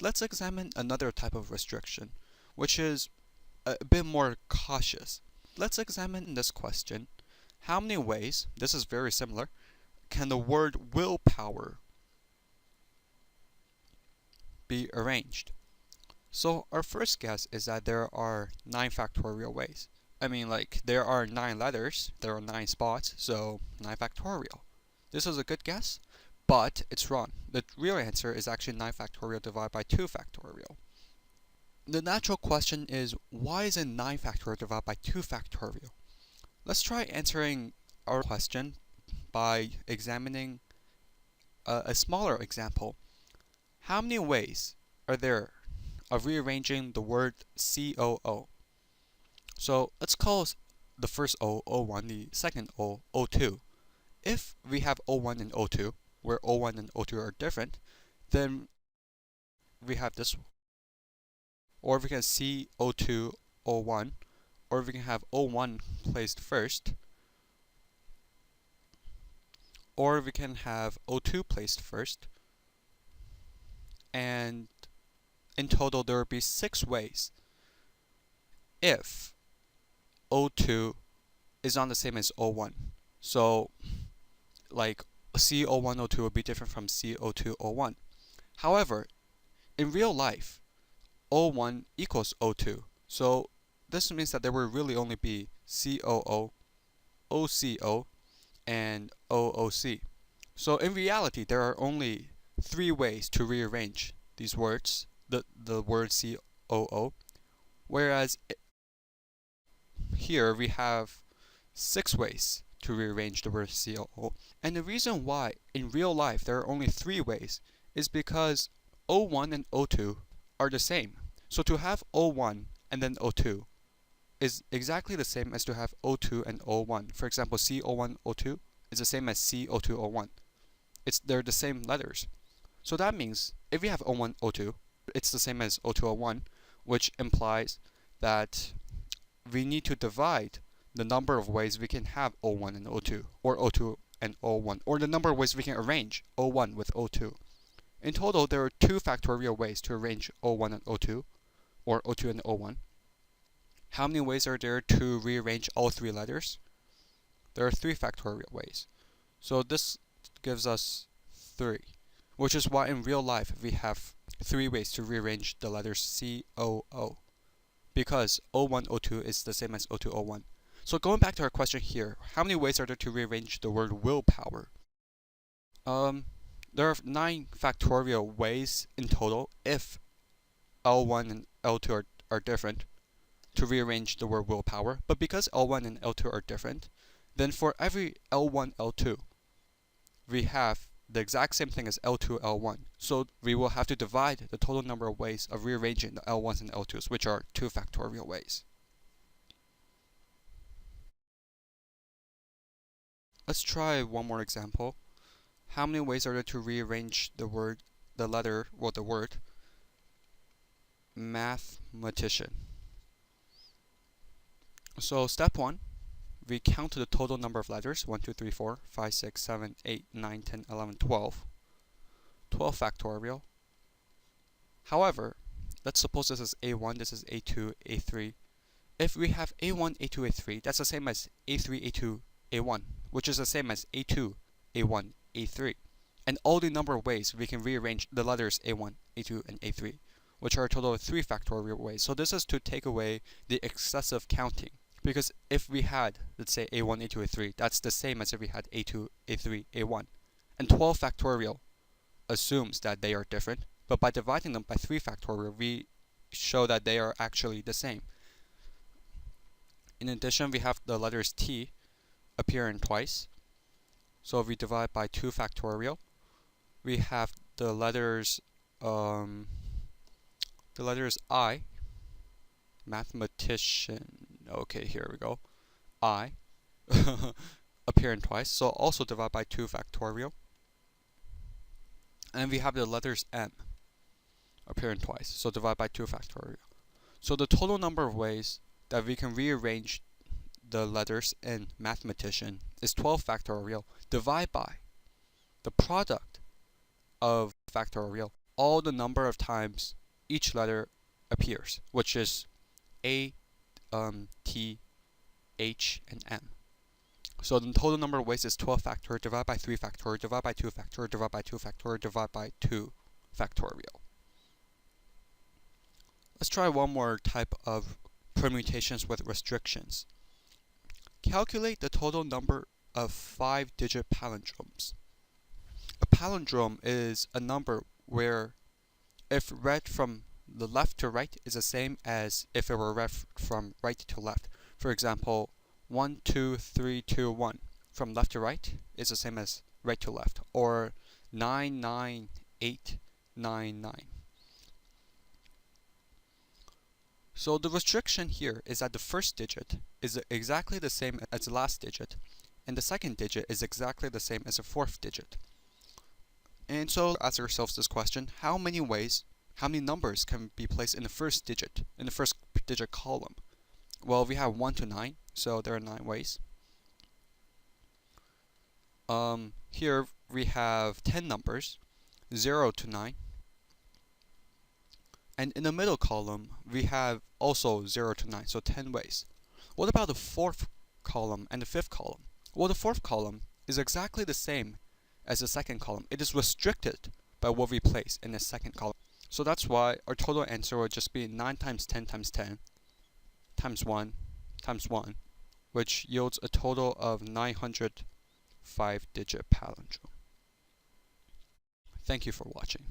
let's examine another type of restriction, which is a bit more cautious. Let's examine this question. How many ways, this is very similar, can the word willpower be arranged? So our first guess is that there are 9 factorial ways. I mean, like, there are 9 letters, there are 9 spots, so 9 factorial. This is a good guess, but it's wrong. The real answer is actually 9 factorial divided by 2 factorial. The natural question is, why is it 9 factorial divided by 2 factorial? Let's try answering our question by examining a smaller example. How many ways are there of rearranging the word COO? So let's call the first O O1, the second O O2. If we have O1 and O2, where O1 and O2 are different, then we have this. Or we can see O2, O1, or we can have O1 placed first, or we can have O2 placed first, and in total there will be 6 ways if O2 is not the same as O1. So, like, CO1O2 will be different from CO2O1. However, in real life, O1 equals O2. So this means that there will really only be COO, OCO, and OOC. So in reality, there are only 3 ways to rearrange these words, the word COO, whereas here we have 6 ways to rearrange the word COO. And the reason why in real life there are only 3 ways is because O1 and O2 are the same. So to have O1 and then O2 is exactly the same as to have O2 and O1. For example, CO1O2 is the same as CO2O1. They're the same letters. So that means if we have O1, O2, it's the same as O2O1, which implies that we need to divide the number of ways we can have O1 and O2, or O2 and O1, or the number of ways we can arrange O1 with O2. In total, there are 2 factorial ways to arrange O1 and O2, or O2 and O1. How many ways are there to rearrange all 3 letters? There are 3 factorial ways. So this gives us 3, which is why in real life we have 3 ways to rearrange the letters COO, because O1, O2 is the same as O2, O1. So going back to our question here, how many ways are there to rearrange the word willpower? There are 9 factorial ways in total if L1 and L2 are different to rearrange the word willpower. But because L1 and L2 are different, then for every L1, L2, we have the exact same thing as L2, L1. So we will have to divide the total number of ways of rearranging the L1s and L2s, which are 2 factorial ways. Let's try one more example. How many ways are there to rearrange the word mathematician? So step 1, we count the total number of letters, 1, 2, 3, 4, 5, 6, 7, 8, 9, 10, 11, 12. 12 factorial. However, let's suppose this is A1, this is A2, A3. If we have A1, A2, A3, that's the same as A3, A2, A1, which is the same as A2, A1, A3. And all the number of ways we can rearrange the letters A1, A2, and A3, which are a total of 3 factorial ways. So this is to take away the excessive counting. Because if we had, let's say, A1, A2, A3, that's the same as if we had A2, A3, A1. And 12 factorial assumes that they are different, but by dividing them by 3 factorial, we show that they are actually the same. In addition, we have the letters T appearing twice. So if we divide by 2 factorial, we have the letters I, mathematician. Okay, here we go. I appearing twice, so also divide by 2 factorial. And we have the letters M appearing twice, so divide by 2 factorial. So the total number of ways that we can rearrange the letters in mathematician is 12 factorial divided by the product of factorial all the number of times each letter appears, which is A, T, H, and M. So the total number of ways is 12 factorial divided by 3 factorial divided by 2 factorial divided by 2 factorial divided by 2 factorial. Let's try one more type of permutations with restrictions. Calculate the total number of 5-digit palindromes. A palindrome is a number where if read from the left to right is the same as if it were read from right to left. For example, 1, 2, 3, 2, 1 from left to right is the same as right to left, or 9, 9, 8, 9, 9. So the restriction here is that the first digit is exactly the same as the last digit, and the second digit is exactly the same as the fourth digit. And so ask ourselves this question: how many numbers can be placed in the first digit column? Well, we have 1 to 9, so there are 9 ways. Here we have 10 numbers, 0 to 9. And in the middle column, we have also 0 to 9, so 10 ways. What about the fourth column and the fifth column? Well, the fourth column is exactly the same as the second column. It is restricted by what we place in the second column. So that's why our total answer would just be 9 times 10 times 10 times 1 times 1, which yields a total of 900 5-digit palindrome. Thank you for watching.